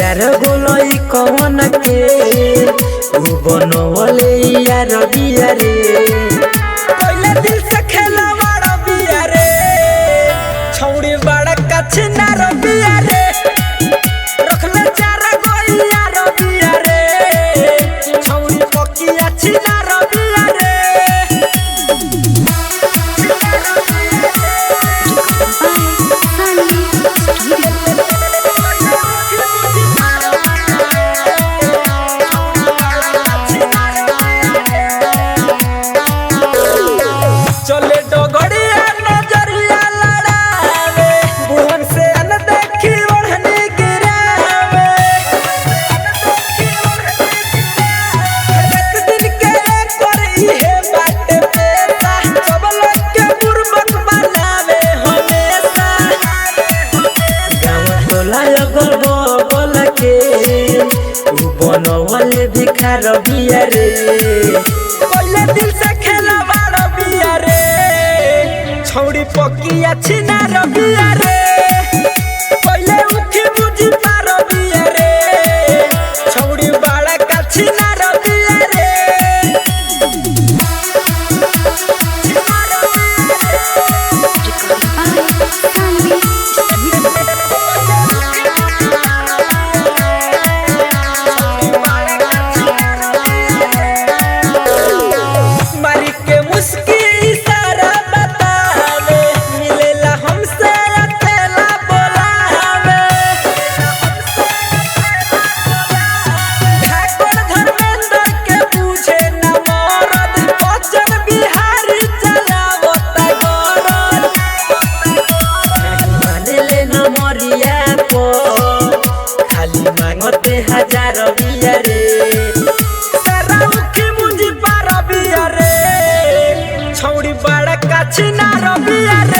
यार बोलई कौन के उ बनवले यार बिया रे पहले दिल से खेला बड़ा बिया रे छौड़ी बड़ा कछना रे बिया रे रखले चार गो यार बिया रे छौड़ी पकिया छिना रे बिया रे चले डगड़िया नजरिया लड़ावे बुहन से अन देखी ओढ़नी गिरावे एक दिन के पर इहे बाटे पेशा सब लोग के बुरबक बनावे हमेशा गाँव टोला अगल बगल के उ बनवले भिखार बिया रे पहले दिल से खेला बड़ा बिया रे छौड़ी पकिया छिना रे बिया रे पहले उठी बुझी पार बिया रे छौड़ी बड़ा का छिना रे बिया रे मारी के मुस्की इशारा बतावे मिलेला हमसे अकेला बोलावे ठाकुर धर्मेंद्र के पूछे न मरद बच्चन बिहारी चलावता गरद माने ले न मरिया को खाली मांगते हजार बिया रे सारा उखी मुंजी पार बिया रे छौड़ी बड़ा कछना रे बिया रे।